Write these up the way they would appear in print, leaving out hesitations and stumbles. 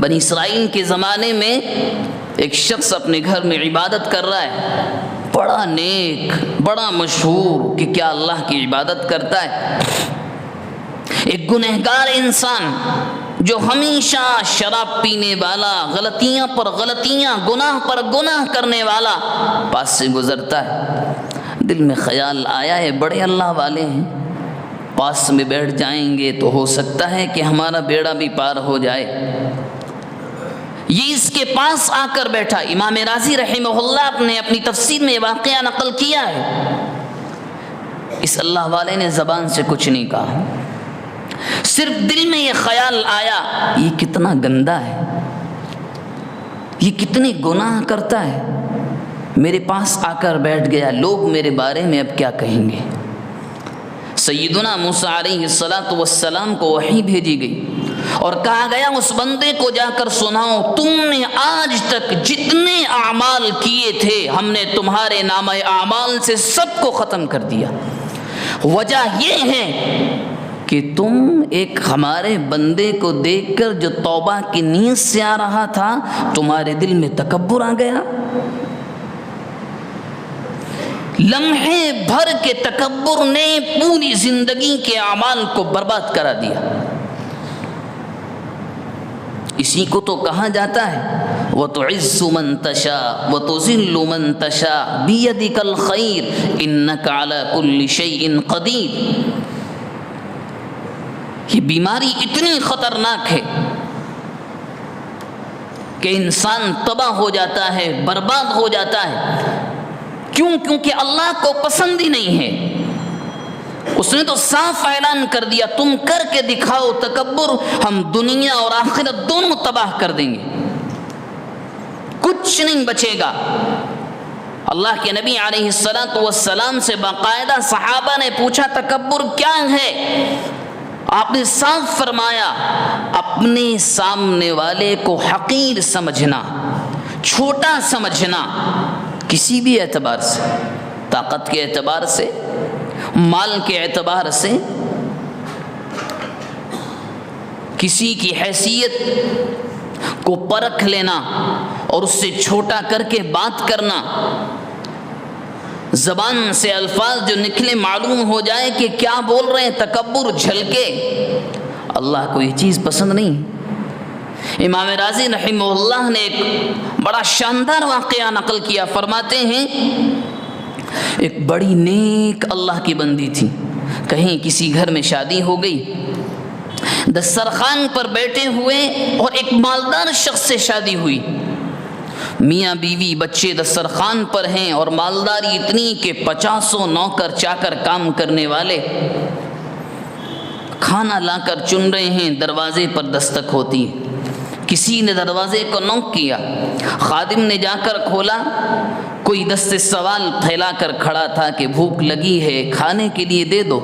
بنی اسرائیل کے زمانے میں ایک شخص اپنے گھر میں عبادت کر رہا ہے، بڑا نیک، بڑا مشہور کہ کیا اللہ کی عبادت کرتا ہے۔ ایک گنہگار انسان جو ہمیشہ شراب پینے والا، غلطیاں پر غلطیاں، گناہ پر گناہ کرنے والا پاس سے گزرتا ہے۔ دل میں خیال آیا ہے بڑے اللہ والے ہیں، پاس میں بیٹھ جائیں گے تو ہو سکتا ہے کہ ہمارا بیڑا بھی پار ہو جائے۔ یہ اس کے پاس آ کر بیٹھا۔ امام رازی رحمہ اللہ نے اپنی تفسیر میں واقعہ نقل کیا ہے۔ اس اللہ والے نے زبان سے کچھ نہیں کہا، صرف دل میں یہ خیال آیا یہ کتنا گندا ہے، یہ کتنے گناہ کرتا ہے، میرے پاس آ کر بیٹھ گیا، لوگ میرے بارے میں اب کیا کہیں گے۔ سیدنا موسیٰ علیہ السلام کو وحی بھیجی گئی اور کہا گیا اس بندے کو جا کر سناؤ، تم نے آج تک جتنے اعمال کیے تھے ہم نے تمہارے نامہ اعمال سے سب کو ختم کر دیا۔ وجہ یہ ہے کہ تم ایک ہمارے بندے کو دیکھ کر جو توبہ کی نیت سے آ رہا تھا، تمہارے دل میں تکبر آ گیا۔ لمحے بھر کے تکبر نے پوری زندگی کے اعمال کو برباد کرا دیا۔ اسی کو تو کہا جاتا ہے وَتُعِزُّ مَن تَشَاءُ وَتُذِلُّ مَن تَشَاءُ بِيَدِكَ الْخَيْرُ إِنَّكَ عَلَى كُلِّ شَيْءٍ قَدِيرٌ۔ یہ بیماری اتنی خطرناک ہے کہ انسان تباہ ہو جاتا ہے، برباد ہو جاتا ہے۔ کیوں؟ کیونکہ اللہ کو پسند ہی نہیں ہے۔ اس نے تو صاف اعلان کر دیا تم کر کے دکھاؤ تکبر، ہم دنیا اور آخرت دونوں تباہ کر دیں گے، کچھ نہیں بچے گا۔ اللہ کے نبی علیہ السلام سے باقاعدہ صحابہ نے پوچھا تکبر کیا ہے؟ آپ نے صاف فرمایا اپنے سامنے والے کو حقیر سمجھنا، چھوٹا سمجھنا، کسی بھی اعتبار سے، طاقت کے اعتبار سے، مال کے اعتبار سے، کسی کی حیثیت کو پرکھ لینا اور اس سے چھوٹا کر کے بات کرنا، زبان سے الفاظ جو نکلے معلوم ہو جائے کہ کیا بول رہے ہیں، تکبر جھلکے، اللہ کو یہ چیز پسند نہیں۔ امام رازی رحمہ اللہ نے ایک بڑا شاندار واقعہ نقل کیا، فرماتے ہیں ایک بڑی نیک اللہ کی بندی تھی، کہیں کسی گھر میں شادی ہو گئی، دسترخوان پر بیٹھے ہوئے اور ایک مالدار شخص سے شادی ہوئی، میاں بیوی بچے دسترخوان پر ہیں اور مالداری اتنی کہ 50 نوکر چاکر کام کرنے والے کھانا لا کر چن رہے ہیں، دروازے پر دستک ہوتی ہے، کسی نے دروازے کو نوک کیا، خادم نے جا کر کھولا، کوئی دست سوال پھیلا کر کھڑا تھا کہ بھوک لگی ہے کھانے کے لیے دے دو۔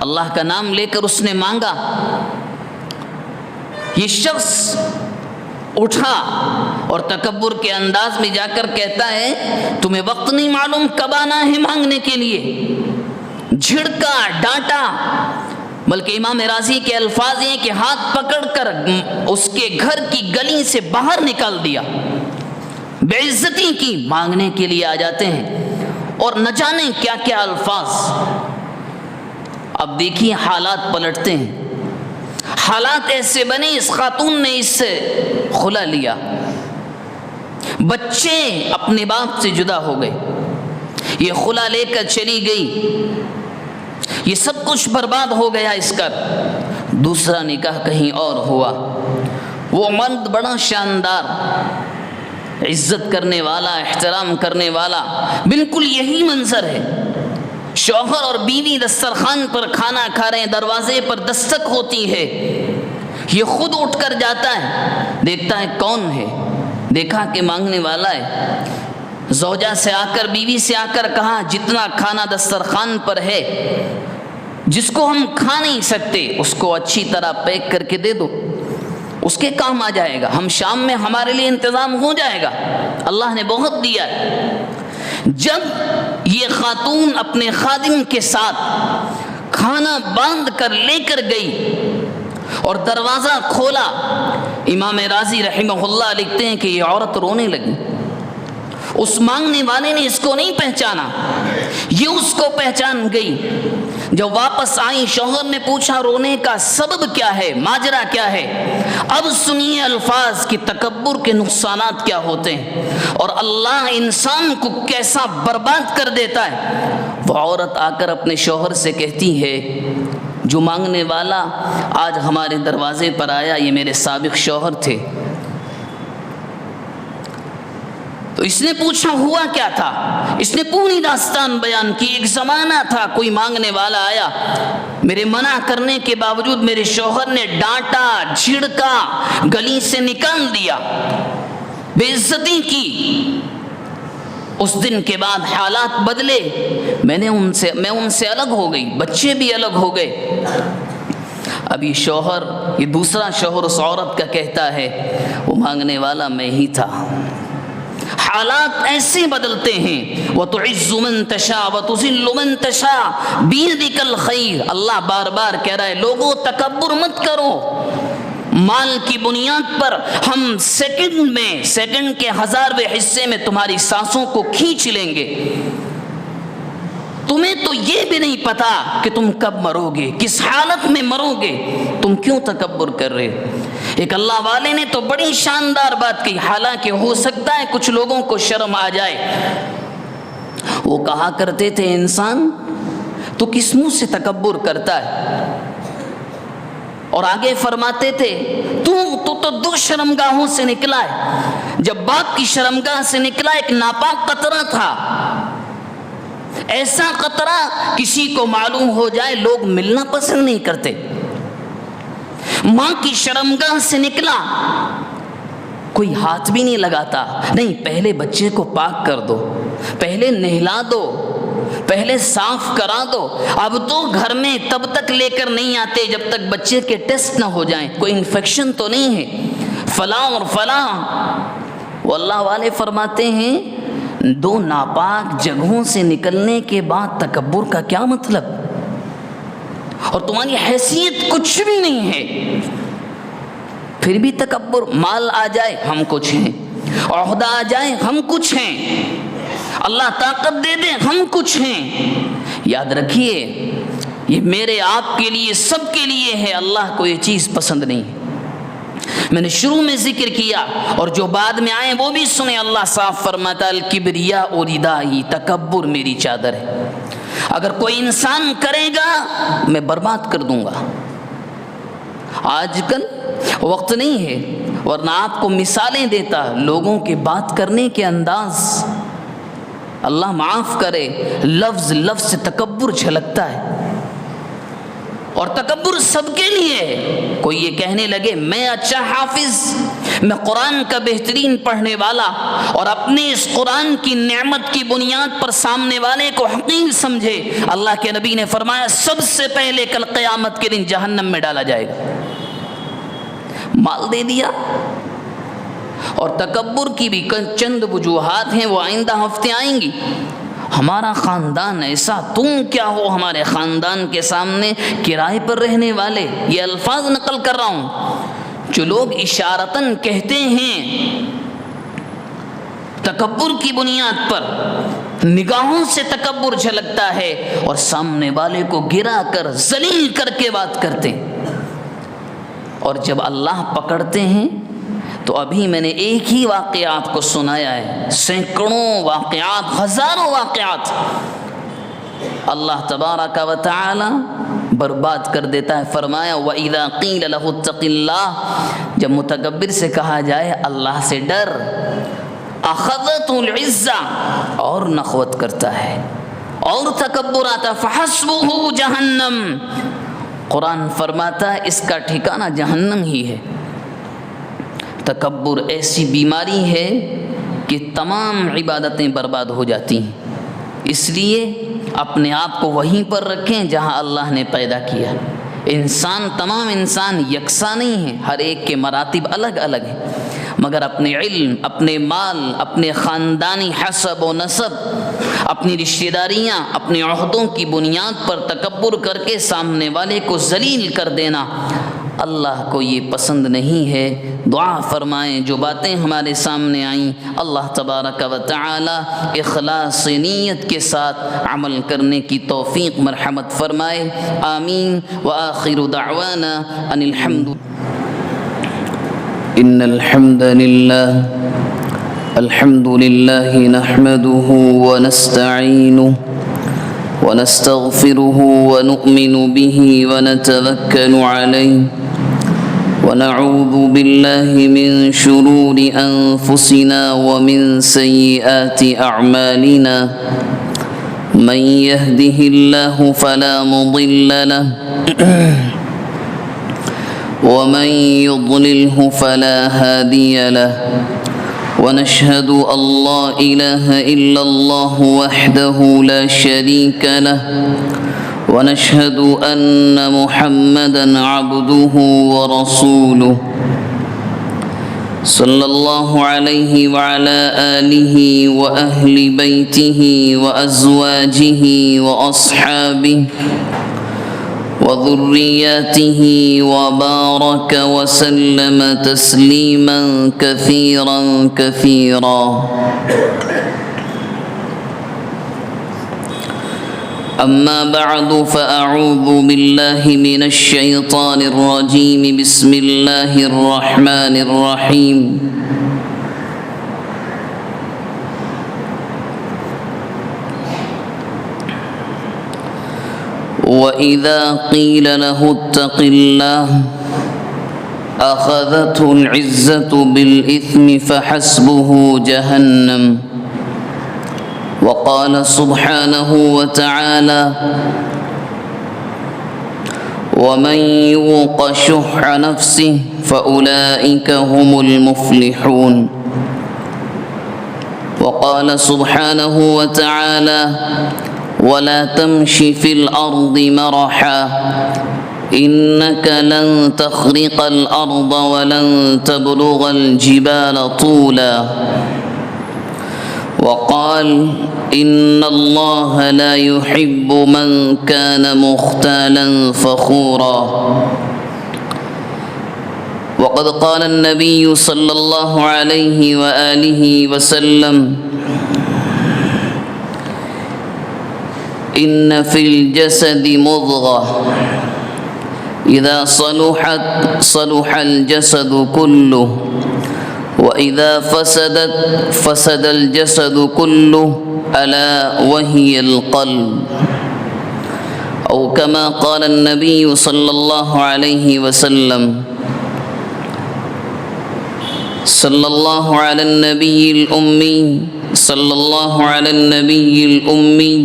اللہ کا نام لے کر اس نے مانگا، یہ شخص اٹھا اور تکبر کے انداز میں جا کر کہتا ہے تمہیں وقت نہیں معلوم کب آنا ہے مانگنے کے لیے، جھڑکا ڈانٹا، بلکہ امام رازی کے الفاظ ہیں کہ ہاتھ پکڑ کر اس کے گھر کی گلی سے باہر نکال دیا، بے عزتی کی، مانگنے کے لیے آ جاتے ہیں اور نہ جانے کیا کیا الفاظ۔ اب دیکھیے حالات پلٹتے ہیں، حالات ایسے بنے اس خاتون نے اس سے خلا لیا، بچے اپنے باپ سے جدا ہو گئے، یہ خلا لے کر چلی گئی، یہ سب کچھ برباد ہو گیا اس کا۔ دوسرا نکاح کہیں اور ہوا، وہ مرد بڑا شاندار، عزت کرنے والا، احترام کرنے والا، بالکل یہی منظر ہے، شوہر اور بیوی دسترخوان پر کھانا کھا رہے ہیں، دروازے پر دستک ہوتی ہے، یہ خود اٹھ کر جاتا ہے، دیکھتا ہے کون ہے، دیکھا کہ مانگنے والا ہے، زوجہ سے آ کر، بیوی سے آ کر کہا جتنا کھانا دسترخوان پر ہے جس کو ہم کھا نہیں سکتے اس کو اچھی طرح پیک کر کے دے دو، اس کے کام آ جائے گا، ہم شام میں ہمارے لیے انتظام ہو جائے گا، اللہ نے بہت دیا ہے۔ جب یہ خاتون اپنے خادم کے ساتھ کھانا باندھ کر لے کر گئی اور دروازہ کھولا. امام رازی رحمہ اللہ لکھتے ہیں کہ یہ عورت رونے لگی. اس مانگنے والے نے اس کو نہیں پہچانا, یہ اس کو پہچان گئی. جب واپس آئی شوہر نے پوچھا رونے کا سبب کیا ہے, ماجرا کیا ہے. اب سنیے الفاظ کہ تکبر کے نقصانات کیا ہوتے ہیں اور اللہ انسان کو کیسا برباد کر دیتا ہے. وہ عورت آ کر اپنے شوہر سے کہتی ہے, جو مانگنے والا آج ہمارے دروازے پر آیا یہ میرے سابق شوہر تھے. تو اس نے پوچھا ہوا کیا تھا, اس نے پوری داستان بیان کی. ایک زمانہ تھا, کوئی مانگنے والا آیا, میرے منع کرنے کے باوجود میرے شوہر نے ڈانٹا, جھڑکا, گلی سے نکال دیا, بے عزتی کی. اس دن کے بعد حالات بدلے, میں ان سے الگ ہو گئی, بچے بھی الگ ہو گئے. اب یہ شوہر, یہ دوسرا شوہر اس عورت کا کہتا ہے وہ مانگنے والا میں ہی تھا. حالات ایسے بدلتے ہیں. وَتُعِزُّ مَن تَشَاءُ وَتُذِلُّ مَن تَشَاءُ بِيَدِكَ الْخَيْرُ. اللہ بار بار کہہ رہا ہے لوگوں تکبر مت کرو. مال کی بنیاد پر ہم سیکنڈ کے 1000ویں حصے میں تمہاری سانسوں کو کھینچ لیں گے. تمہیں تو یہ بھی نہیں پتا کہ تم کب مرو گے, کس حالت میں مرو گے, تم کیوں تکبر کر رہے ہو. ایک اللہ والے نے تو بڑی شاندار بات کی, حالانکہ ہو سکتا ہے کچھ لوگوں کو شرم آ جائے. وہ کہا کرتے تھے انسان تو کس منہ سے تکبر کرتا ہے, اور آگے فرماتے تھے تو دو شرمگاہوں سے نکلا ہے. جب باپ کی شرمگاہ سے نکلا ایک ناپاک قطرہ تھا, ایسا قطرہ کسی کو معلوم ہو جائے لوگ ملنا پسند نہیں کرتے. ماں کی شرمگاہ سے نکلا, کوئی ہاتھ بھی نہیں لگاتا, نہیں پہلے بچے کو پاک کر دو, پہلے نہلا دو, پہلے صاف کرا دو. اب تو گھر میں تب تک لے کر نہیں آتے جب تک بچے کے ٹیسٹ نہ ہو جائیں, کوئی انفیکشن تو نہیں ہے, فلاں اور فلاں. وہ اللہ والے فرماتے ہیں دو ناپاک جگہوں سے نکلنے کے بعد تکبر کا کیا مطلب, اور تمہاری حیثیت کچھ بھی نہیں ہے پھر بھی تکبر. مال آ جائے ہم کچھ ہیں, عہدہ آ جائے ہم کچھ ہیں, اللہ طاقت دے دے ہم کچھ ہیں. یاد رکھیے یہ میرے آپ کے لیے سب کے لیے ہے, اللہ کو یہ چیز پسند نہیں. میں نے شروع میں ذکر کیا اور جو بعد میں آئے وہ بھی سنیں. اللہ صاف فرماتا الکبریاء ردائی, تکبر میری چادر ہے. اگر کوئی انسان کرے گا میں برباد کر دوں گا. آج کل وقت نہیں ہے ورنہ آپ کو مثالیں دیتا لوگوں کے بات کرنے کے انداز. اللہ معاف کرے, لفظ سے تکبر جھلکتا ہے, اور تکبر سب کے لیے ہے. کوئی یہ کہنے لگے میں اچھا حافظ, میں قرآن کا بہترین پڑھنے والا, اور اپنے اس قرآن کی نعمت کی بنیاد پر سامنے والے کو حقیر سمجھے. اللہ کے نبی نے فرمایا سب سے پہلے کل قیامت کے دن جہنم میں ڈالا جائے گا. مال دے دیا. اور تکبر کی بھی چند وجوہات ہیں, وہ آئندہ ہفتے آئیں گی. ہمارا خاندان ایسا, تم کیا ہو ہمارے خاندان کے سامنے, کرائے پر رہنے والے. یہ الفاظ نقل کر رہا ہوں جو لوگ اشارتاً کہتے ہیں تکبر کی بنیاد پر. نگاہوں سے تکبر جھلکتا ہے اور سامنے والے کو گرا کر ذلیل کر کے بات کرتے ہیں. اور جب اللہ پکڑتے ہیں تو ابھی میں نے ایک ہی واقعہ آپ کو سنایا ہے, سینکڑوں واقعات, ہزاروں واقعات اللہ تبارک و تعالی برباد کر دیتا ہے. فرمایا وَإِذَا قِيلَ لَهُ اتَّقِ اللَّهِ, جب متکبر سے کہا جائے اللہ سے ڈر, أَخَذَتْهُ الْعِزَّةُ, اور نخوت کرتا ہے اور تکبر آتا. فَحَسْبُهُ جَهَنَّمُ, قرآن فرماتا ہے اس کا ٹھکانہ جہنم ہی ہے. تکبر ایسی بیماری ہے کہ تمام عبادتیں برباد ہو جاتی ہیں. اس لیے اپنے آپ کو وہیں پر رکھیں جہاں اللہ نے پیدا کیا. تمام انسان یکساں نہیں ہیں, ہر ایک کے مراتب الگ الگ ہیں, مگر اپنے علم, اپنے مال, اپنے خاندانی حسب و نسب, اپنی رشتہ داریاں, اپنے عہدوں کی بنیاد پر تکبر کر کے سامنے والے کو ذلیل کر دینا اللہ کو یہ پسند نہیں ہے۔ دعا فرمائیں جو باتیں ہمارے سامنے آئیں اللہ تبارک و تعالی اخلاص نیت کے ساتھ عمل کرنے کی توفیق مرحمت فرمائے، آمین۔ وآخر دعوانا ان الحمد لله نحمده ونستعينه ونستغفره ونؤمن به ونتوكل عليه ونعوذ بالله من شرور أنفسنا ومن سيئات أعمالنا من يهده الله فلا مضل له ومن يضلله فلا هادي له ونشهد أن لا إله إلا الله وحده لا شريك له ونشهد أن محمدًا عبده ورسوله صلى الله عليه وعلى آله وأهل بيته وأزواجه وأصحابه وذرياته وبارك وسلم تسليما كثيرا كثيرا. أما بعد فأعوذ بالله من الشيطان الرجيم بسم الله الرحمن الرحيم. وَإِذَا قِيلَ لَهُ اتَّقِ اللَّهَ أَخَذَتْهُ الْعِزَّةُ بِالْإِثْمِ فَحَسْبُهُ جَهَنَّمُ. وقال سبحانه وتعالى ومن يوق شح نفسه فأولئك هم المفلحون. وقال سبحانه وتعالى ولا تمش في الأرض مرحا إنك لن تخرق الأرض ولن تبلغ الجبال طولا. وقال إن الله لا يحب من كان مختالا فخورا. وقد قال النبي صلى الله عليه وآله وسلم إن في الجسد مضغة إذا صلحت صلح الجسد كله وإذا فسدت فسد الجسد كله ألا وهي القلب. أو كما قال النبي صلى الله عليه وسلم. صلى الله على النبي الأمي صلى الله على النبي الأمي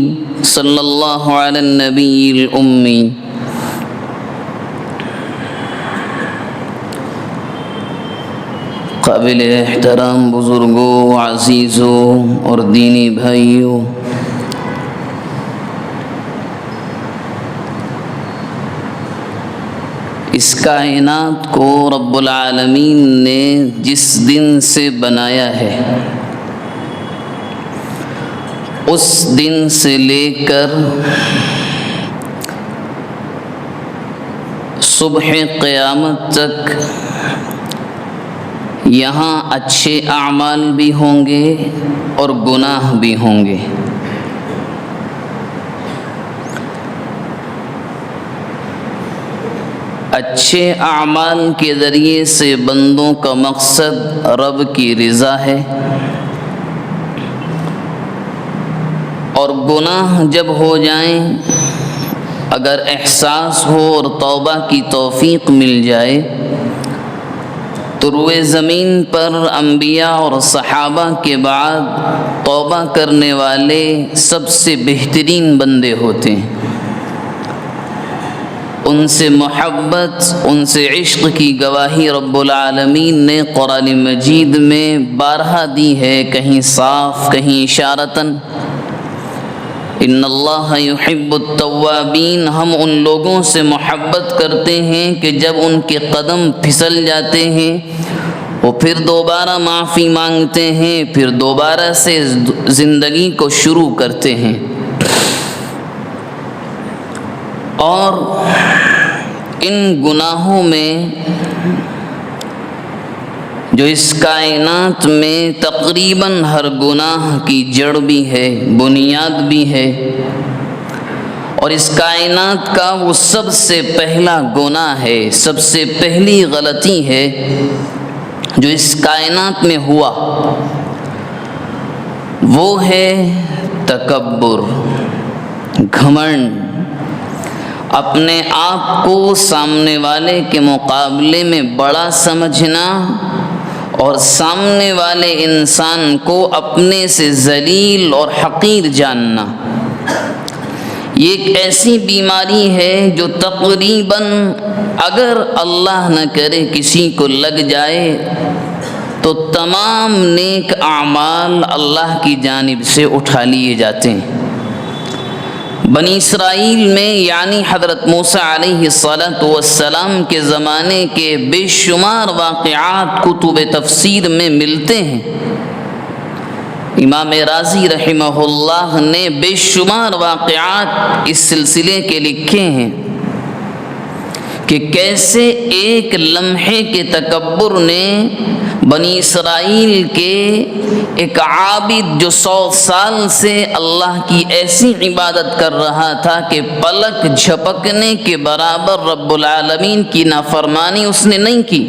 صلى الله على النبي الأمي. قابل احترام بزرگوں، عزیزوں اور دینی بھائیوں، اس کائنات کو رب العالمین نے جس دن سے بنایا ہے اس دن سے لے کر صبح قیامت تک یہاں اچھے اعمال بھی ہوں گے اور گناہ بھی ہوں گے۔ اچھے اعمال کے ذریعے سے بندوں کا مقصد رب کی رضا ہے، اور گناہ جب ہو جائیں اگر احساس ہو اور توبہ کی توفیق مل جائے تو روئے زمین پر انبیاء اور صحابہ کے بعد توبہ کرنے والے سب سے بہترین بندے ہوتے ہیں۔ ان سے محبت، ان سے عشق کی گواہی رب العالمین نے قرآن مجید میں بارہا دی ہے، کہیں صاف کہیں اشارتاً۔ ان اللہ یحب التوابین، ہم ان لوگوں سے محبت کرتے ہیں کہ جب ان کے قدم پھسل جاتے ہیں وہ پھر دوبارہ معافی مانگتے ہیں، پھر دوبارہ سے زندگی کو شروع کرتے ہیں۔ اور ان گناہوں میں جو اس کائنات میں تقریباً ہر گناہ کی جڑ بھی ہے، بنیاد بھی ہے، اور اس کائنات کا وہ سب سے پہلا گناہ ہے، سب سے پہلی غلطی ہے جو اس کائنات میں ہوا، وہ ہے تکبر، گھمنڈ، اپنے آپ کو سامنے والے کے مقابلے میں بڑا سمجھنا اور سامنے والے انسان کو اپنے سے ذلیل اور حقیر جاننا۔ یہ ایک ایسی بیماری ہے جو تقریباً اگر اللہ نہ کرے کسی کو لگ جائے تو تمام نیک اعمال اللہ کی جانب سے اٹھا لیے جاتے ہیں۔ بنی اسرائیل میں یعنی حضرت موسیٰ علیہ السلام کے زمانے کے بے شمار واقعات کتب تفسیر میں ملتے ہیں۔ امام رازی رحمہ اللہ نے بے شمار واقعات اس سلسلے کے لکھے ہیں کہ کیسے ایک لمحے کے تکبر نے بنی اسرائیل کے ایک عابد جو 100 سال سے اللہ کی ایسی عبادت کر رہا تھا کہ پلک جھپکنے کے برابر رب العالمین کی نافرمانی اس نے نہیں کی،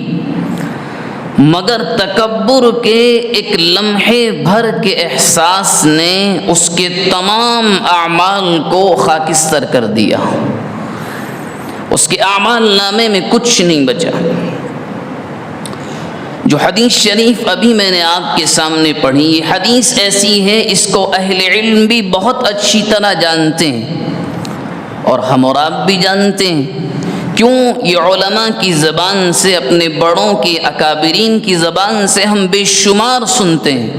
مگر تکبر کے ایک لمحے بھر کے احساس نے اس کے تمام اعمال کو خاکستر کر دیا، اس کے اعمال نامے میں کچھ نہیں بچا۔ جو حدیث شریف ابھی میں نے آپ کے سامنے پڑھی، یہ حدیث ایسی ہے اس کو اہل علم بھی بہت اچھی طرح جانتے ہیں اور ہم اور آپ بھی جانتے ہیں۔ کیوں؟ یہ علماء کی زبان سے، اپنے بڑوں کی، اکابرین کی زبان سے ہم بے شمار سنتے ہیں،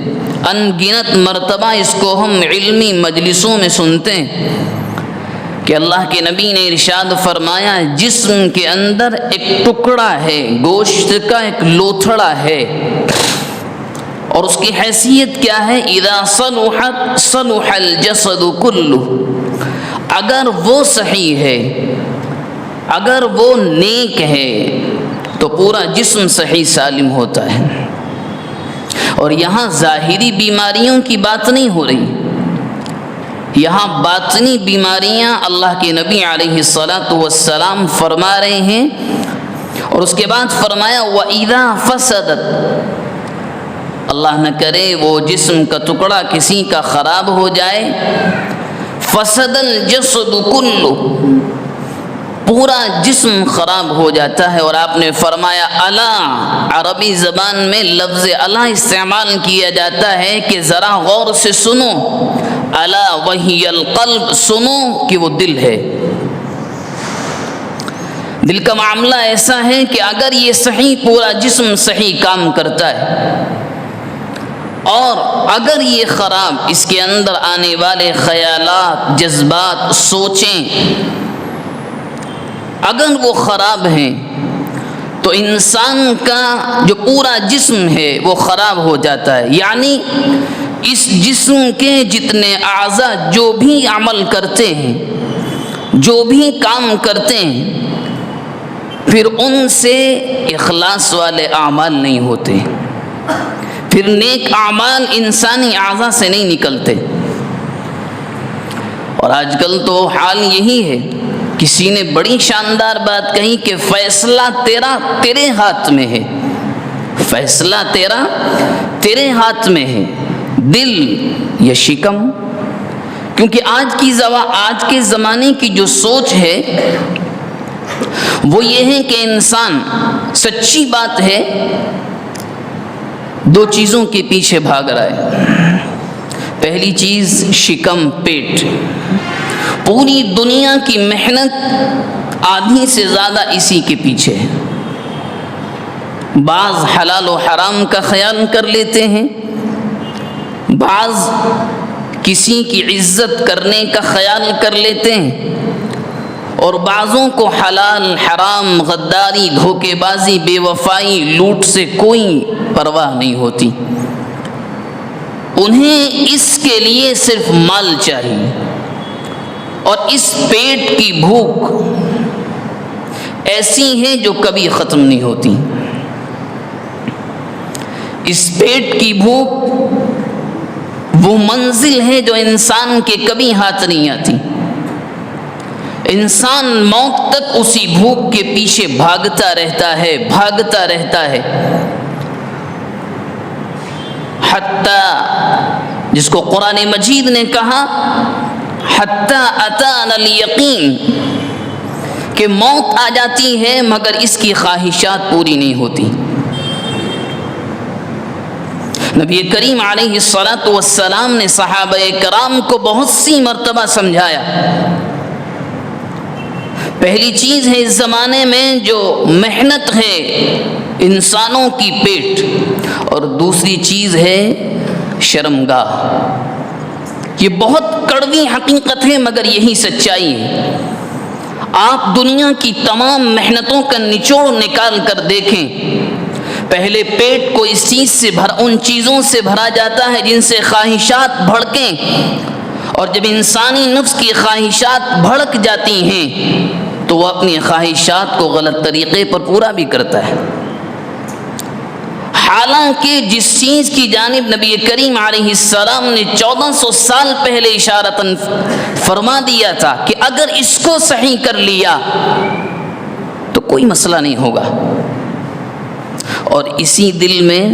ان گنت مرتبہ اس کو ہم علمی مجلسوں میں سنتے ہیں کہ اللہ کے نبی نے ارشاد فرمایا جسم کے اندر ایک ٹکڑا ہے، گوشت کا ایک لوتھڑا ہے، اور اس کی حیثیت کیا ہے؟ اذا صلحت صلح الجسد کلہ، اگر وہ صحیح ہے، اگر وہ نیک ہے تو پورا جسم صحیح سالم ہوتا ہے۔ اور یہاں ظاہری بیماریوں کی بات نہیں ہو رہی، یہاں باطنی بیماریاں اللہ کے نبی علیہ السلام فرما رہے ہیں۔ اور اس کے بعد فرمایا وَإِذَا فَسَدَتْ، اللہ نہ کرے وہ جسم کا ٹکڑا کسی کا خراب ہو جائے، فَسَدَ الْجَسَدُ كُلُّ، پورا جسم خراب ہو جاتا ہے۔ اور آپ نے فرمایا الا، عربی زبان میں لفظ الا استعمال کیا جاتا ہے کہ ذرا غور سے سنو، الا وہی القلب، سنو کہ وہ دل ہے۔ دل کا معاملہ ایسا ہے کہ اگر یہ صحیح، پورا جسم صحیح کام کرتا ہے، اور اگر یہ خراب، اس کے اندر آنے والے خیالات، جذبات، سوچیں اگر وہ خراب ہیں تو انسان کا جو پورا جسم ہے وہ خراب ہو جاتا ہے۔ یعنی اس جسم کے جتنے اعضاء جو بھی عمل کرتے ہیں، جو بھی کام کرتے ہیں، پھر ان سے اخلاص والے اعمال نہیں ہوتے، پھر نیک اعمال انسانی اعضاء سے نہیں نکلتے۔ اور آج کل تو حال یہی ہے، کسی نے بڑی شاندار بات کہی کہ فیصلہ تیرے ہاتھ میں ہے، فیصلہ تیرے ہاتھ میں ہے، دل یا شکم۔ کیونکہ آج کے زمانے کی جو سوچ ہے وہ یہ ہے کہ انسان، سچی بات ہے، دو چیزوں کے پیچھے بھاگ رہا ہے۔ پہلی چیز شکم، پیٹ۔ پوری دنیا کی محنت آدھی سے زیادہ اسی کے پیچھے ہے۔ بعض حلال و حرام کا خیال کر لیتے ہیں، بعض کسی کی عزت کرنے کا خیال کر لیتے ہیں، اور بعضوں کو حلال، حرام، غداری، دھوکے بازی، بے وفائی، لوٹ سے کوئی پرواہ نہیں ہوتی۔ انہیں اس کے لیے صرف مال چاہیے، اور اس پیٹ کی بھوک ایسی ہیں جو کبھی ختم نہیں ہوتی۔ اس پیٹ کی بھوک وہ منزل ہے جو انسان کے کبھی ہاتھ نہیں آتی۔ انسان موت تک اسی بھوک کے پیچھے بھاگتا رہتا ہے، حتیٰ جس کو قرآن مجید نے کہا حتیٰ اتانا الیقین، کہ موت آ جاتی ہے مگر اس کی خواہشات پوری نہیں ہوتی۔ نبی کریم علیہ الصلاۃ والسلام نے صحابہ کرام کو بہت سی مرتبہ سمجھایا۔ پہلی چیز ہے اس زمانے میں جو محنت ہے انسانوں کی پیٹ، اور دوسری چیز ہے شرمگاہ۔ یہ بہت کڑوی حقیقت ہے مگر یہی سچائی ہے۔ آپ دنیا کی تمام محنتوں کا نچوڑ نکال کر دیکھیں، پہلے پیٹ کو ان چیزوں سے بھرا جاتا ہے جن سے خواہشات بھڑکیں، اور جب انسانی نفس کی خواہشات بھڑک جاتی ہیں تو وہ اپنی خواہشات کو غلط طریقے پر پورا بھی کرتا ہے۔ حالانکہ جس چیز کی جانب نبی کریم علیہ السلام نے 1400 سال پہلے اشارتاً فرما دیا تھا کہ اگر اس کو صحیح کر لیا تو کوئی مسئلہ نہیں ہوگا، اور اسی دل میں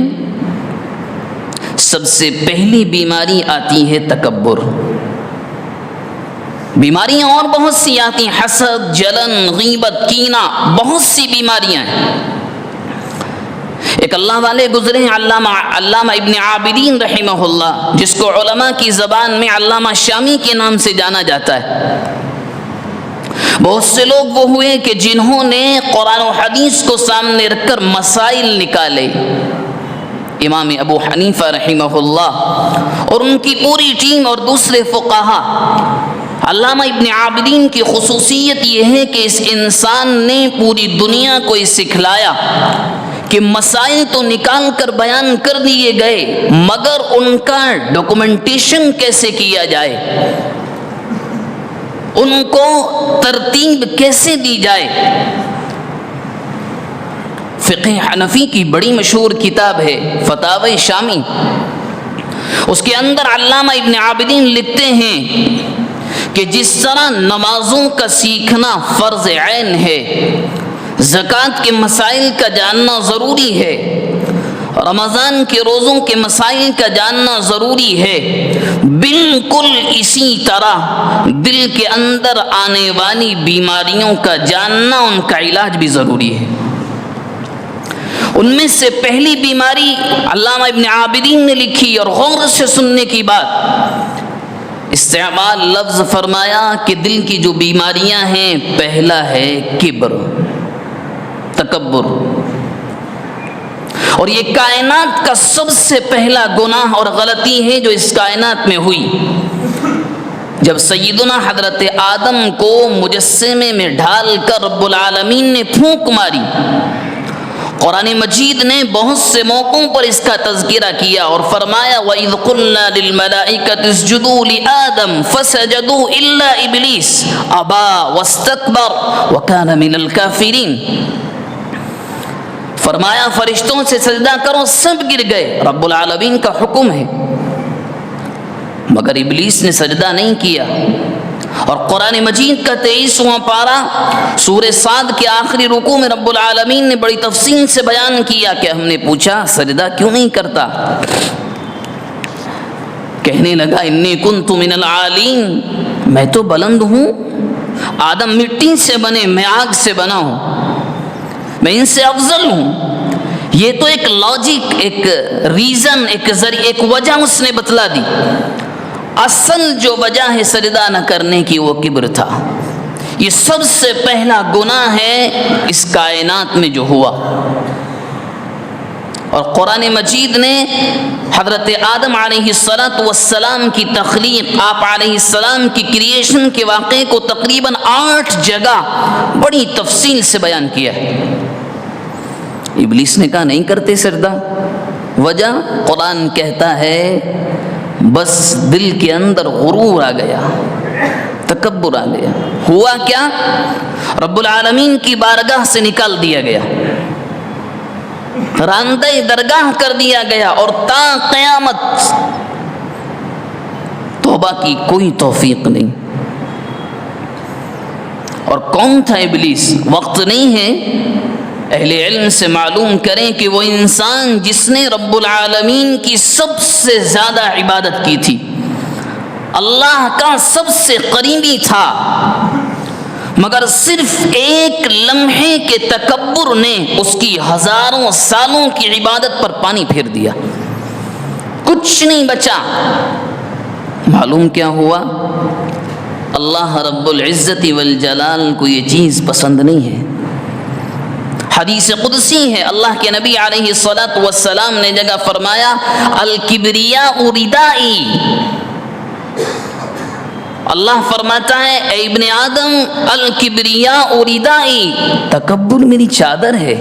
سب سے پہلی بیماری آتی ہے تکبر۔ بیماریاں اور بہت سی آتی ہیں، حسد، جلن، غیبت، کینہ، بہت سی بیماریاں ہیں۔ ایک اللہ والے گزرے ہیں علامہ ابن عابدین رحمہ اللہ، جس کو علماء کی زبان میں علامہ شامی کے نام سے جانا جاتا ہے۔ بہت سے لوگ وہ ہوئے کہ جنہوں نے قرآن و حدیث کو سامنے رکھ کر مسائل نکالے۔ امام ابو حنیفہ رحمہ اللہ اور ان کی پوری ٹیم اور دوسرے فقہا۔ علامہ ابن عابدین کی خصوصیت یہ ہے کہ اس انسان نے پوری دنیا کو یہ سکھلایا کہ مسائل تو نکال کر بیان کر دیے گئے مگر ان کا ڈاکومنٹیشن کیسے کیا جائے، ان کو ترتیب کیسے دی جائے۔ فقہ حنفی کی بڑی مشہور کتاب ہے فتاوی شامی، اس کے اندر علامہ ابن عابدین لکھتے ہیں کہ جس طرح نمازوں کا سیکھنا فرض عین ہے، زکوٰۃ کے مسائل کا جاننا ضروری ہے، رمضان کے روزوں کے مسائل کا جاننا ضروری ہے، بالکل اسی طرح دل کے اندر آنے والی بیماریوں کا جاننا، ان کا علاج بھی ضروری ہے۔ ان میں سے پہلی بیماری علامہ ابن عابدین نے لکھی، اور غور سے سننے کی بات، استعمال لفظ فرمایا کہ دل کی جو بیماریاں ہیں، پہلا ہے کبر، تکبر، اور یہ کائنات کا سب سے پہلا گناہ اور غلطی ہے جو اس کائنات میں ہوئی۔ جب سیدنا حضرت آدم کو مجسمے میں ڈھال کر رب العالمین نے پھونک ماری، قرآن مجید نے بہت سے موقعوں پر اس کا تذکرہ کیا اور فرمایا وَإِذْ قُلْنَا لِلْمَلَائِكَةِ اسْجُدُوا لِآدَمَ فَسَجَدُوا إِلَّا إِبْلِيسَ أَبَى وَاسْتَكْبَرَ وَكَانَ مِنَ الْكَافِرِينَ۔ فرمایا فرشتوں سے سجدہ کرو، سب گر گئے، رب العالمین کا حکم ہے، مگر ابلیس نے سجدہ نہیں کیا۔ اور قرآن مجید کا 23واں پارہ سورہ صاد کے آخری رکوع میں رب العالمین نے بڑی تفصیل سے بیان کیا کہ ہم نے پوچھا سجدہ کیوں نہیں کرتا، کہنے لگا انی کنت من العالین، میں تو بلند ہوں، آدم مٹی سے بنے، میں آگ سے بنا ہوں، میں ان سے افضل ہوں۔ یہ تو ایک لاجک، ایک ریزن، ایک وجہ اس نے بتلا دی۔ اصل جو وجہ ہے سجدہ نہ کرنے کی وہ کبر تھا۔ یہ سب سے پہلا گناہ ہے اس کائنات میں جو ہوا، اور قرآن مجید نے حضرت آدم علیہ السلام کی تخلیق، آپ علیہ السلام کی کریشن کے واقعے کو تقریباً 8 جگہ بڑی تفصیل سے بیان کیا ہے۔ ابلیس نے کہا نہیں کرتے سجدہ، وجہ قرآن کہتا ہے بس دل کے اندر غرور آ گیا، تکبر آ گیا. ہوا کیا؟ رب العالمین کی بارگاہ سے نکال دیا گیا، راندہ درگاہ کر دیا گیا، اور تا قیامت توبہ کی کوئی توفیق نہیں. اور کون تھا ابلیس؟ وقت نہیں ہے، اہل علم سے معلوم کریں کہ وہ انسان جس نے رب العالمین کی سب سے زیادہ عبادت کی تھی، اللہ کا سب سے قریبی تھا، مگر صرف ایک لمحے کے تکبر نے اس کی ہزاروں سالوں کی عبادت پر پانی پھیر دیا، کچھ نہیں بچا. معلوم کیا ہوا؟ اللہ رب العزت والجلال کو یہ چیز پسند نہیں ہے. حدیث قدسی ہے، اللہ کے نبی علیہ الصلاۃ والسلام نے جگہ فرمایا الکبریاء ردائی. اللہ فرماتا ہے اے ابن آدم الکبریاء ردائی، تکبر میری چادر ہے.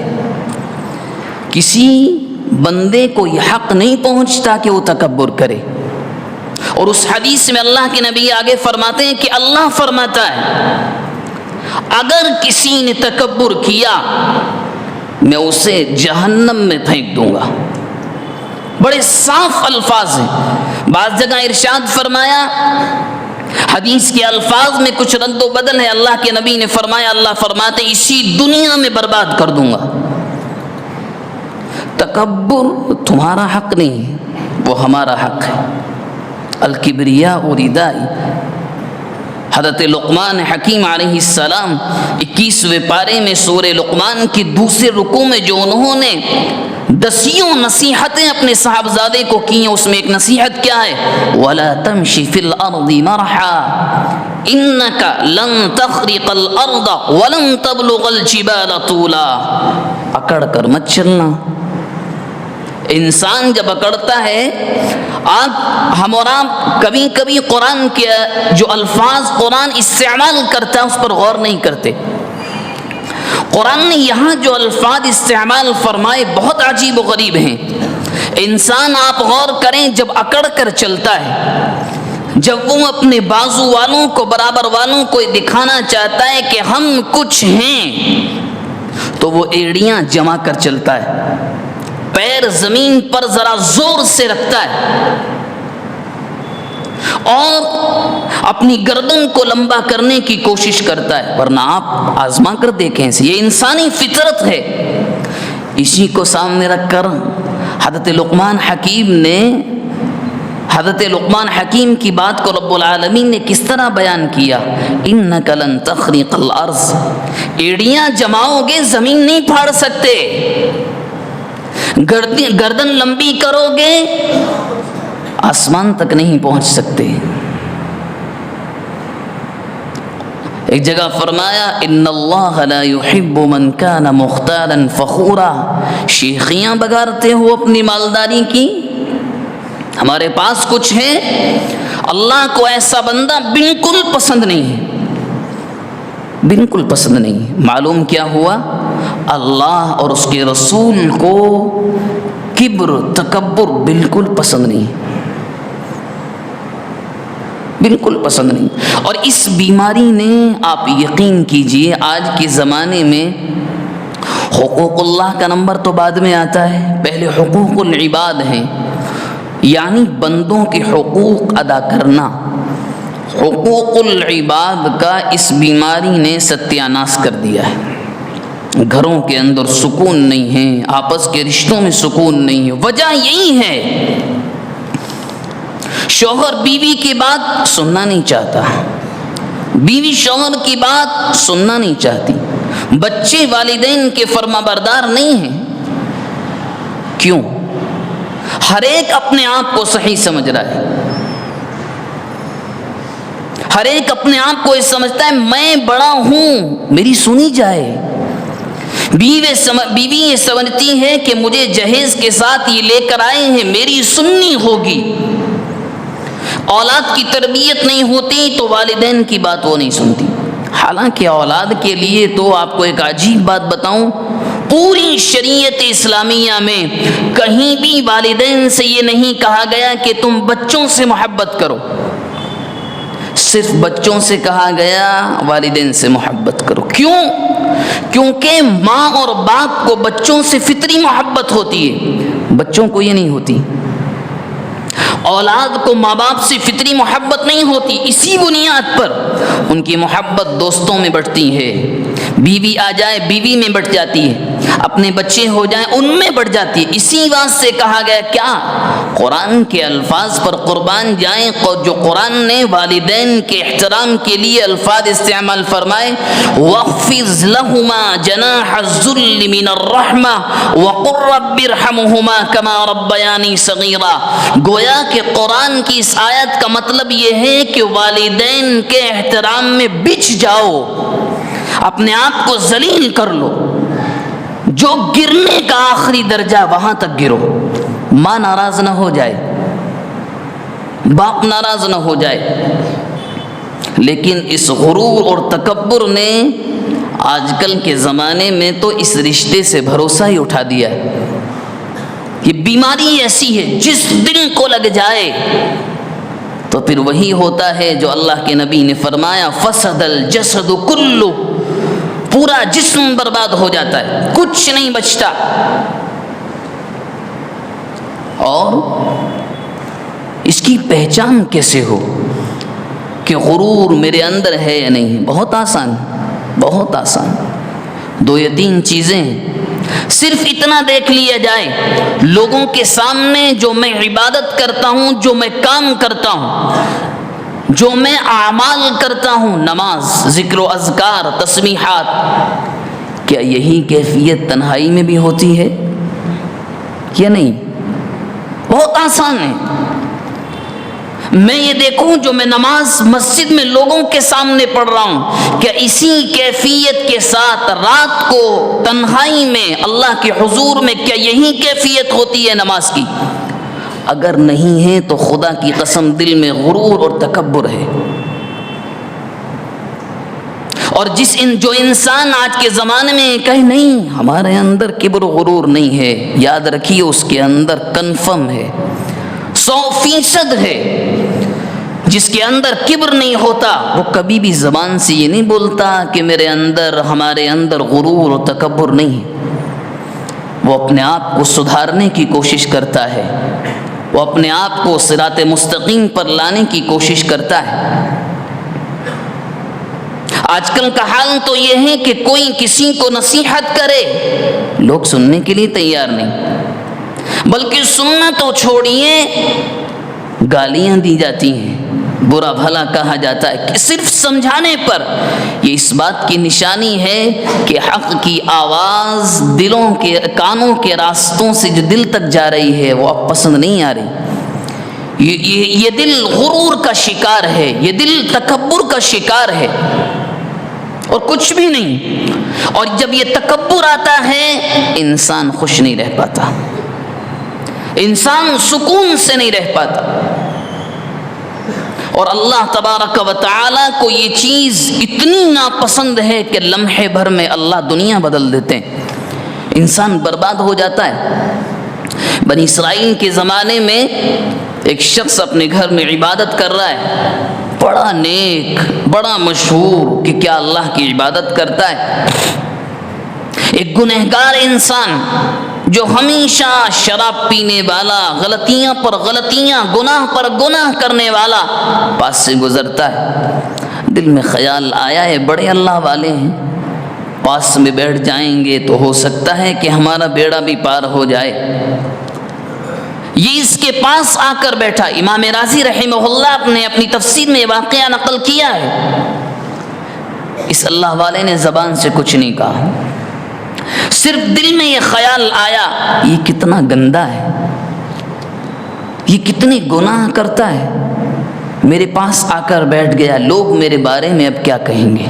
کسی بندے کو یہ حق نہیں پہنچتا کہ وہ تکبر کرے. اور اس حدیث میں اللہ کے نبی آگے فرماتے ہیں کہ اللہ فرماتا ہے اگر کسی نے تکبر کیا میں اسے جہنم میں پھینک دوں گا. بڑے صاف الفاظ ہیں. بعض جگہ ارشاد فرمایا، حدیث کے الفاظ میں کچھ رد و بدل ہے. اللہ کے نبی نے فرمایا، اللہ فرماتے اسی دنیا میں برباد کر دوں گا. تکبر تمہارا حق نہیں ہے، وہ ہمارا حق ہے. الکبریاء ردائی. حضرت لقمان حکیم علیہ السلام 21ویں پارے میں سورہ لقمان کی دوسرے رکوع میں جو انہوں نے دسیوں نصیحتیں اپنے صاحبزادے کو کی ہیں، اس میں ایک نصیحت کیا ہے؟ وَلَا تَمْشِ فِي الْأَرْضِ مَرْحًا إِنَّكَ لَن تَخْرِقَ الْأَرْضَ وَلَن تَبْلُغَ الْجِبَالَ طُولًا. اکڑ کر مت چلنا. انسان جب اکڑتا ہے، ہم اور آپ کبھی کبھی قرآن کے جو الفاظ قرآن استعمال کرتا ہے اس پر غور نہیں کرتے. قرآن نے یہاں جو الفاظ استعمال فرمائے بہت عجیب و غریب ہیں. انسان آپ غور کریں، جب اکڑ کر چلتا ہے، جب وہ اپنے بازو والوں کو، برابر والوں کو دکھانا چاہتا ہے کہ ہم کچھ ہیں، تو وہ ایڑیاں جما کر چلتا ہے، پیر زمین پر ذرا زور سے رکھتا ہے، اور اپنی گردن کو لمبا کرنے کی کوشش کرتا ہے. ورنہ آپ آزما کر دیکھیں، یہ انسانی فطرت ہے. اسی کو سامنے رکھ کر حضرت لقمان حکیم کی بات کو رب العالمین نے کس طرح بیان کیا؟ انک لن تخرق الارض. ایڑیاں جماؤ گے زمین نہیں پھاڑ سکتے، گردن لمبی کرو گے آسمان تک نہیں پہنچ سکتے. ایک جگہ فرمایا ان اللہ لا يحب من كان مختالا فخورا. شیخیاں بگارتے ہو اپنی مالداری کی، ہمارے پاس کچھ ہے. اللہ کو ایسا بندہ بالکل پسند نہیں ہے، بالکل پسند نہیں. معلوم کیا ہوا؟ اللہ اور اس کے رسول کو کبر، تکبر بالکل پسند نہیں، بالکل پسند نہیں. اور اس بیماری نے، آپ یقین کیجئے، آج کے زمانے میں حقوق اللہ کا نمبر تو بعد میں آتا ہے، پہلے حقوق العباد ہیں، یعنی بندوں کے حقوق ادا کرنا. حقوق العباد کا اس بیماری نے ستیاناش کر دیا ہے. گھروں کے اندر سکون نہیں ہے، آپس کے رشتوں میں سکون نہیں ہے. وجہ یہی ہے، شوہر بیوی کی بات سننا نہیں چاہتا، بیوی شوہر کی بات سننا نہیں چاہتی، بچے والدین کے فرما بردار نہیں ہیں. کیوں؟ ہر ایک اپنے آپ کو صحیح سمجھ رہا ہے، ہر ایک اپنے آپ کو یہ سمجھتا ہے میں بڑا ہوں، میری سنی جائے. بیوی یہ سمجھتی ہے کہ مجھے جہیز کے ساتھ یہ لے کر آئے ہیں، میری سننی ہوگی. اولاد کی تربیت نہیں ہوتی تو والدین کی بات وہ نہیں سنتی. حالانکہ اولاد کے لیے تو آپ کو ایک عجیب بات بتاؤں، پوری شریعت اسلامیہ میں کہیں بھی والدین سے یہ نہیں کہا گیا کہ تم بچوں سے محبت کرو. صرف بچوں سے کہا گیا والدین سے محبت کرو. کیوں؟ کیونکہ ماں اور باپ کو بچوں سے فطری محبت ہوتی ہے، بچوں کو یہ نہیں ہوتی. اولاد کو ماں باپ سے فطری محبت نہیں ہوتی. اسی بنیاد پر ان کی محبت دوستوں میں بڑھتی ہے. بیوی آ جائے بیوی میں بڑھ جاتی ہے، اپنے بچے ہو جائیں ان میں بڑھ جاتی ہے. اسی بات سے کہا گیا کیا قرآن کے الفاظ پر قربان جائیں، جو قرآن نے والدین کے احترام کے لیے الفاظ استعمال فرمائے، وَاخْفِضْ لَهُمَا جَنَاحَ الذُّلِّ مِنَ الرَّحْمَةِ وَقُلْ رَبِّ ارْحَمْهُمَا كَمَا رَبَّيَانِي صَغِيرًا. گویا کہ قرآن کی اس آیت کا مطلب یہ ہے کہ والدین کے احترام میں بچھ جاؤ، اپنے آپ کو ذلیل کر لو. جو گرنے کا آخری درجہ وہاں تک گرو. ماں ناراض نہ ہو جائے، باپ ناراض نہ ہو جائے. لیکن اس غرور اور تکبر نے آج کل کے زمانے میں تو اس رشتے سے بھروسہ ہی اٹھا دیا ہے. یہ بیماری ایسی ہے جس دل کو لگ جائے تو پھر وہی ہوتا ہے جو اللہ کے نبی نے فرمایا فسد الجسد کلو، پورا جسم برباد ہو جاتا ہے، کچھ نہیں بچتا. اور اس کی پہچان کیسے ہو کہ غرور میرے اندر ہے یا نہیں؟ بہت آسان، بہت آسان. 2 یا 3 چیزیں، صرف اتنا دیکھ لیا جائے لوگوں کے سامنے جو میں عبادت کرتا ہوں، جو میں کام کرتا ہوں، جو میں اعمال کرتا ہوں، نماز، ذکر و اذکار، تسبیحات، کیا یہی کیفیت تنہائی میں بھی ہوتی ہے یا نہیں؟ بہت آسان ہے. میں یہ دیکھوں جو میں نماز مسجد میں لوگوں کے سامنے پڑھ رہا ہوں، کیا اسی کیفیت کے ساتھ رات کو تنہائی میں اللہ کے حضور میں کیا یہی کیفیت ہوتی ہے نماز کی؟ اگر نہیں ہے تو خدا کی قسم دل میں غرور اور تکبر ہے. اور جو انسان آج کے زمانے میں کہے نہیں ہمارے اندر کبر و غرور نہیں ہے، یاد رکھیے اس کے اندر کنفرم ہے، 100% ہے. جس کے اندر کبر نہیں ہوتا وہ کبھی بھی زبان سے یہ نہیں بولتا کہ میرے اندر، ہمارے اندر غرور و تکبر نہیں ہے. وہ اپنے آپ کو سدھارنے کی کوشش کرتا ہے، وہ اپنے آپ کو صراط مستقیم پر لانے کی کوشش کرتا ہے. آج کل کا حال تو یہ ہے کہ کوئی کسی کو نصیحت کرے، لوگ سننے کے لیے تیار نہیں، بلکہ سننا تو چھوڑیے، گالیاں دی جاتی ہیں، برا بھلا کہا جاتا ہے. صرف سمجھانے پر یہ اس بات کی نشانی ہے کہ حق کی آواز دلوں کے، کانوں کے راستوں سے جو دل تک جا رہی ہے وہ اب پسند نہیں آ رہی. یہ دل غرور کا شکار ہے، یہ دل تکبر کا شکار ہے اور کچھ بھی نہیں. اور جب یہ تکبر آتا ہے انسان خوش نہیں رہ پاتا، انسان سکون سے نہیں رہ پاتا. اور اللہ تبارک و تعالی کو یہ چیز اتنی ناپسند ہے کہ لمحے بھر میں اللہ دنیا بدل دیتے ہیں، انسان برباد ہو جاتا ہے. بنی اسرائیل کے زمانے میں ایک شخص اپنے گھر میں عبادت کر رہا ہے، بڑا نیک، بڑا مشہور کہ کیا اللہ کی عبادت کرتا ہے. ایک گنہگار انسان جو ہمیشہ شراب پینے والا، غلطیاں پر غلطیاں، گناہ پر گناہ کرنے والا پاس سے گزرتا ہے. دل میں خیال آیا ہے بڑے اللہ والے ہیں، پاس میں بیٹھ جائیں گے تو ہو سکتا ہے کہ ہمارا بیڑا بھی پار ہو جائے. یہ اس کے پاس آ کر بیٹھا. امام رازی رحمہ اللہ نے اپنی تفسیر میں واقعہ نقل کیا ہے. اس اللہ والے نے زبان سے کچھ نہیں کہا، صرف دل میں یہ خیال آیا یہ کتنا گندا ہے، یہ کتنے گناہ کرتا ہے، میرے پاس آ کر بیٹھ گیا، لوگ میرے بارے میں اب کیا کہیں گے.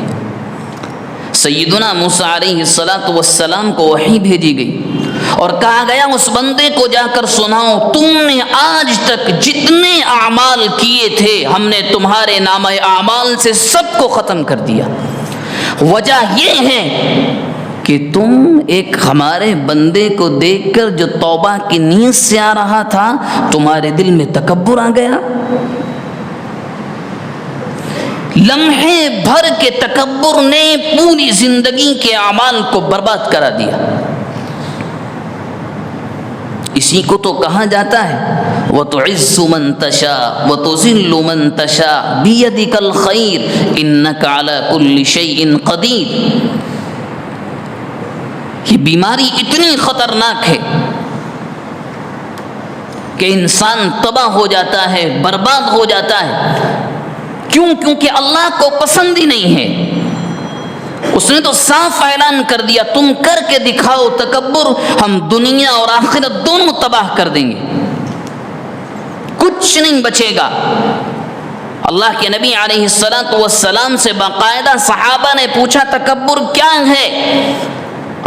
سیدنا موسیٰ علیہ السلام کو وحی بھیجی گئی اور کہا گیا اس بندے کو جا کر سناؤ، تم نے آج تک جتنے اعمال کیے تھے ہم نے تمہارے نامہ اعمال سے سب کو ختم کر دیا. وجہ یہ ہے کہ تم ایک ہمارے بندے کو دیکھ کر جو توبہ کی نیت سے آ رہا تھا تمہارے دل میں تکبر آ گیا. لمحے بھر کے تکبر نے پوری زندگی کے اعمال کو برباد کرا دیا۔ اسی کو تو کہا جاتا ہے وَتُعِزُّ مَن تَشَاءُ وَتُذِلُّ مَن تَشَاءُ بِيَدِكَ الْخَيْرُ إِنَّكَ عَلَى كُلِّ شَيْءٍ قَدِيرٌ۔ یہ بیماری اتنی خطرناک ہے کہ انسان تباہ ہو جاتا ہے، برباد ہو جاتا ہے۔ کیوں؟ کیونکہ اللہ کو پسند ہی نہیں ہے۔ اس نے تو صاف اعلان کر دیا تم کر کے دکھاؤ تکبر، ہم دنیا اور آخرت دونوں تباہ کر دیں گے، کچھ نہیں بچے گا۔ اللہ کے نبی علیہ السلام سے باقاعدہ صحابہ نے پوچھا تکبر کیا ہے؟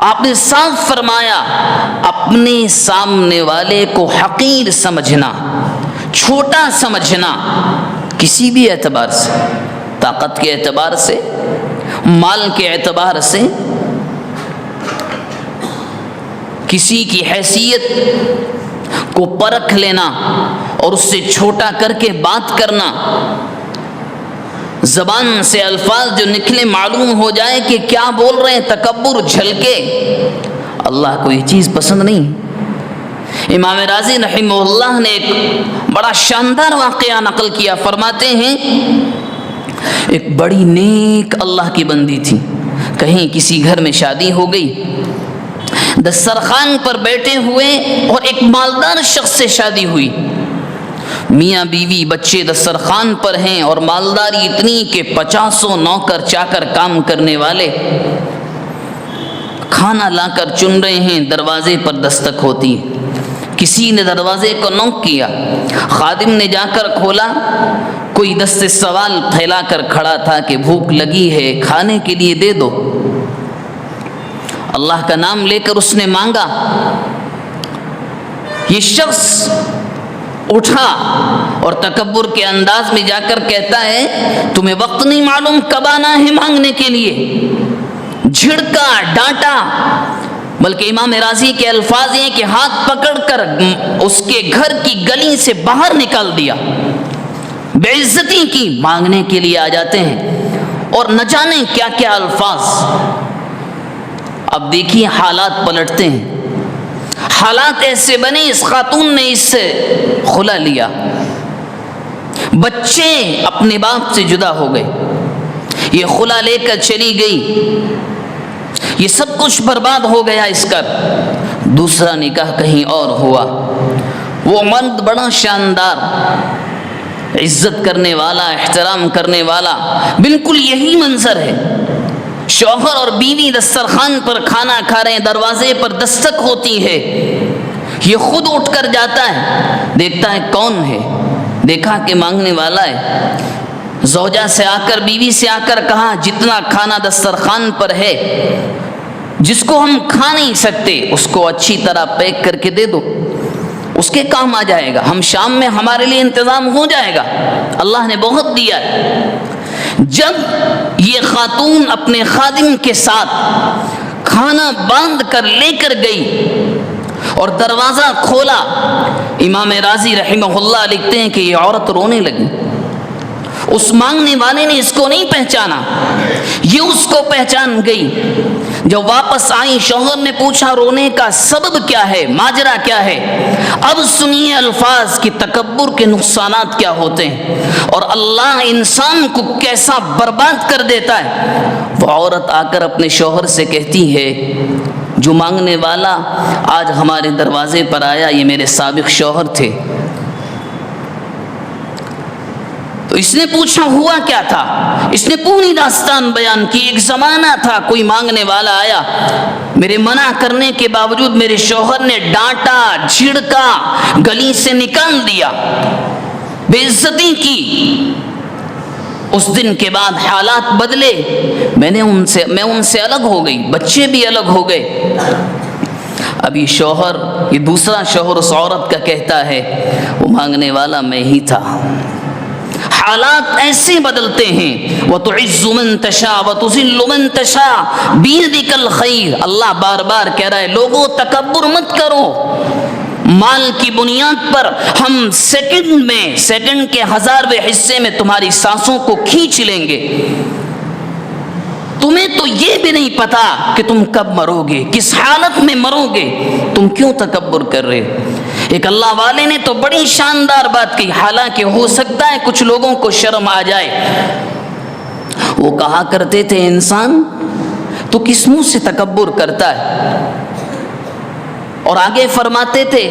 آپ نے صاف فرمایا اپنے سامنے والے کو حقیر سمجھنا، چھوٹا سمجھنا، کسی بھی اعتبار سے، طاقت کے اعتبار سے، مال کے اعتبار سے، کسی کی حیثیت کو پرکھ لینا اور اس سے چھوٹا کر کے بات کرنا، زبان سے الفاظ جو نکلے معلوم ہو جائے کہ کیا بول رہے ہیں، تکبر جھلکے، اللہ کو یہ چیز پسند نہیں۔ امام راضی رحمہ اللہ نے ایک بڑا شاندار واقعہ نقل کیا، فرماتے ہیں ایک بڑی نیک اللہ کی بندی تھی، کہیں کسی گھر میں شادی ہو گئی، دسترخوان پر بیٹھے ہوئے اور ایک مالدار شخص سے شادی ہوئی، میاں بیوی بچے دسترخوان پر ہیں اور مالداری اتنی کہ 50 نوکر چاکر کام کرنے والے کھانا لا کر چن رہے ہیں، دروازے پر دستک ہوتی ہے، کسی نے دروازے کو نوک کیا، خادم نے جا کر کھولا، کوئی دست سوال پھیلا کر کھڑا تھا کہ بھوک لگی ہے کھانے کے لیے دے دو۔ اللہ کا نام لے کر اس نے مانگا، یہ شخص اٹھا اور تکبر کے انداز میں جا کر کہتا ہے تمہیں وقت نہیں معلوم کب آنا ہے مانگنے کے لیے، جھڑکا، ڈانٹا، بلکہ امام راضی کے الفاظ ہیں کہ ہاتھ پکڑ کر اس کے گھر کی گلی سے باہر نکال دیا، بے عزتی کی، مانگنے کے لیے آ جاتے ہیں اور نہ جانے کیا کیا الفاظ۔ اب دیکھیے حالات پلٹتے ہیں، حالات ایسے بنے اس خاتون نے اس سے خلا لیا، بچے اپنے باپ سے جدا ہو گئے، یہ خلا لے کر چلی گئی، یہ سب کچھ برباد ہو گیا اس کا۔ دوسرا نکاح کہیں اور ہوا، وہ مرد بڑا شاندار، عزت کرنے والا، احترام کرنے والا، بالکل یہی منظر ہے، شوہر اور بیوی دسترخوان پر کھانا کھا رہے ہیں، دروازے پر دستک ہوتی ہے، یہ خود اٹھ کر جاتا ہے، دیکھتا ہے کون ہے، دیکھا کہ مانگنے والا ہے، زوجہ سے آ کر، بیوی سے آ کر کہا جتنا کھانا دسترخوان پر ہے، جس کو ہم کھا نہیں سکتے اس کو اچھی طرح پیک کر کے دے دو، اس کے کام آ جائے گا، ہم شام میں ہمارے لیے انتظام ہو جائے گا، اللہ نے بہت دیا ہے۔ جب یہ خاتون اپنے خادم کے ساتھ کھانا باندھ کر لے کر گئی اور دروازہ کھولا، امام راضی رحمہ اللہ لکھتے ہیں کہ یہ عورت رونے لگی، اس مانگنے والے نے اس کو نہیں پہچانا، یہ اس کو پہچان گئی۔ جب واپس آئی شوہر نے پوچھا رونے کا سبب کیا ہے، ماجرا کیا ہے؟ اب سنیے الفاظ کی تکبر کے نقصانات کیا ہوتے ہیں اور اللہ انسان کو کیسا برباد کر دیتا ہے۔ وہ عورت آ کر اپنے شوہر سے کہتی ہے جو مانگنے والا آج ہمارے دروازے پر آیا یہ میرے سابق شوہر تھے۔ تو اس نے پوچھا ہوا کیا تھا، اس نے پوری داستان بیان کی، ایک زمانہ تھا کوئی مانگنے والا آیا، میرے منع کرنے کے باوجود میرے شوہر نے ڈانٹا، جھڑکا، گلی سے نکال دیا، بے عزتی کی۔ اس دن کے بعد حالات بدلے، میں ان سے الگ ہو گئی، بچے بھی الگ ہو گئے۔ اب یہ شوہر، یہ دوسرا شوہر اس عورت کا کہتا ہے وہ مانگنے والا میں ہی تھا۔ حالات ایسے بدلتے ہیں، وَتُعِزُّ مَن تَشَاءُ وَتُذِلُّ مَن تَشَاءُ بِيَدِكَ الْخَيْرُ۔ اللہ بار بار کہہ رہا ہے لوگوں تکبر مت کرو، مال کی بنیاد پر ہم سیکنڈ کے 1000ویں حصے میں تمہاری سانسوں کو کھینچ لیں گے. تمہیں تو یہ بھی نہیں پتا کہ تم کب مرو گے, کس حالت میں مرو گے, تم کیوں تکبر کر رہے ہو. ایک اللہ والے نے تو بڑی شاندار بات کی, حالانکہ ہو سکتا ہے کچھ لوگوں کو شرم آ جائے. وہ کہا کرتے تھے, انسان تو کس منہ سے تکبر کرتا ہے. اور آگے فرماتے تھے,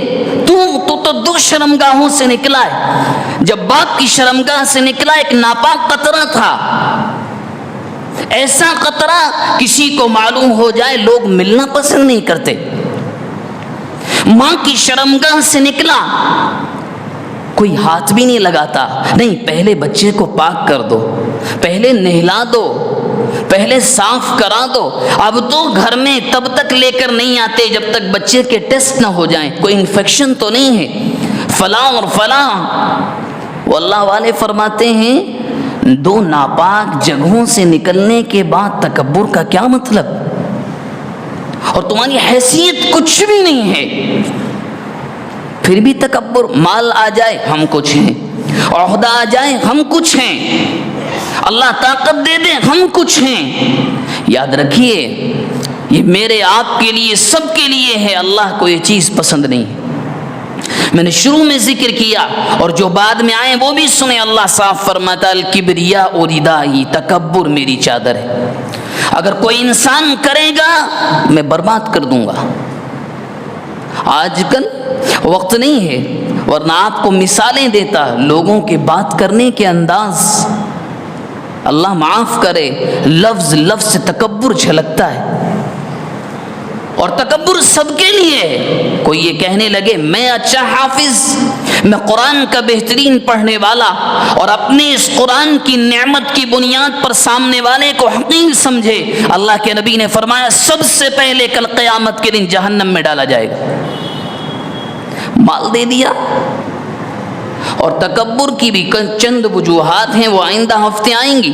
تو دو شرمگاہوں سے نکلا ہے. جب باپ کی شرمگاہ سے نکلا ایک ناپاک قطرہ تھا. ایسا قطرہ کسی کو معلوم ہو جائے لوگ ملنا پسند نہیں کرتے. ماں کی شرمگاہ سے نکلا, کوئی ہاتھ بھی نہیں لگاتا. نہیں, پہلے بچے کو پاک کر دو, پہلے نہلا دو, پہلے صاف کرا دو. اب تو گھر میں تب تک لے کر نہیں آتے جب تک بچے کے ٹیسٹ نہ ہو جائیں, کوئی انفیکشن تو نہیں ہے, فلاں اور فلاں. وہ اللہ والے فرماتے ہیں, دو ناپاک جگہوں سے نکلنے کے بعد تکبر کا کیا مطلب؟ اور تمہاری حیثیت کچھ بھی نہیں ہے, پھر بھی تکبر. مال آ جائے ہم کچھ ہیں, عہدہ آ جائے ہم کچھ ہیں, اللہ طاقت دے دے ہم کچھ ہیں. یاد رکھیے, یہ میرے آپ کے لیے سب کے لیے ہے, اللہ کو یہ چیز پسند نہیں. میں نے شروع میں ذکر کیا اور جو بعد میں آئے وہ بھی سنیں. اللہ صاف فرماتا, الکبریا ردائی, تکبر میری چادر ہے. اگر کوئی انسان کرے گا میں برباد کر دوں گا. آج کل وقت نہیں ہے, ورنہ آپ کو مثالیں دیتا. لوگوں کے بات کرنے کے انداز, اللہ معاف کرے, لفظ سے تکبر جھلکتا ہے. اور تکبر سب کے لیے ہے. کوئی یہ کہنے لگے میں اچھا حافظ, میں قرآن کا بہترین پڑھنے والا, اور اپنے اس قرآن کی نعمت کی بنیاد پر سامنے والے کو حقیر سمجھے. اللہ کے نبی نے فرمایا سب سے پہلے کل قیامت کے دن جہنم میں ڈالا جائے گا. مال دے دیا. اور تکبر کی بھی چند وجوہات ہیں, وہ آئندہ ہفتے آئیں گی.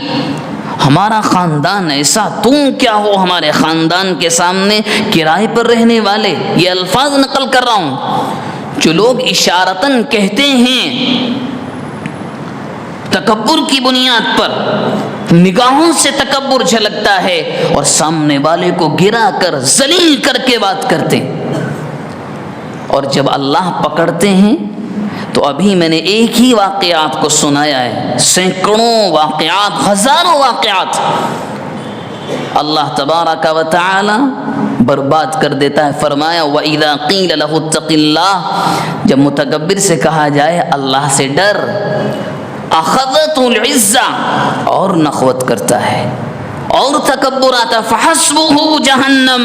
ہمارا خاندان ایسا, تم کیا ہو ہمارے خاندان کے سامنے کرائے پر رہنے والے. یہ الفاظ نقل کر رہا ہوں جو لوگ اشارتاً کہتے ہیں. تکبر کی بنیاد پر نگاہوں سے تکبر جھلکتا ہے اور سامنے والے کو گرا کر ذلیل کر کے بات کرتے ہیں. اور جب اللہ پکڑتے ہیں تو ابھی میں نے ایک ہی واقعہ آپ کو سنایا ہے, سینکڑوں واقعات, ہزاروں واقعات اللہ تبارک و تعالی برباد کر دیتا ہے. فرمایا وَإِذَا قِيلَ لَهُ اتَّقِ اللَّهِ, جب متکبر سے کہا جائے اللہ سے ڈر, أَخَذَتْهُ الْعِزَّةُ, اور نخوت کرتا ہے اور تکبر آتا. فَحَسْبُهُ جَهَنَّمْ,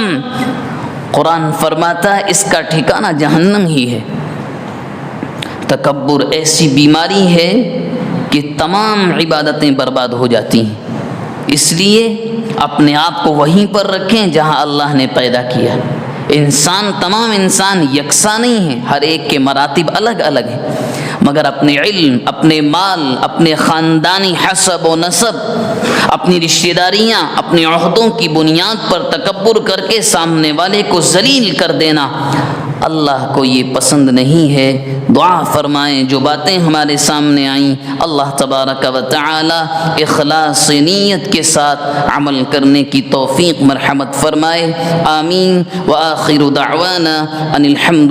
قرآن فرماتا ہے اس کا ٹھکانہ جہنم ہی ہے. تکبر ایسی بیماری ہے کہ تمام عبادتیں برباد ہو جاتی ہیں. اس لیے اپنے آپ کو وہیں پر رکھیں جہاں اللہ نے پیدا کیا. تمام انسان یکساں نہیں ہیں, ہر ایک کے مراتب الگ الگ ہیں, مگر اپنے علم, اپنے مال, اپنے خاندانی حسب و نسب, اپنی رشتہ داریاں, اپنے عہدوں کی بنیاد پر تکبر کر کے سامنے والے کو ذلیل کر دینا, اللہ کو یہ پسند نہیں ہے. دعا فرمائیں جو باتیں ہمارے سامنے آئیں اللہ تبارک و تعالی اخلاص نیت کے ساتھ عمل کرنے کی توفیق مرحمت فرمائے. آمین. وآخر دعوانا ان الحمد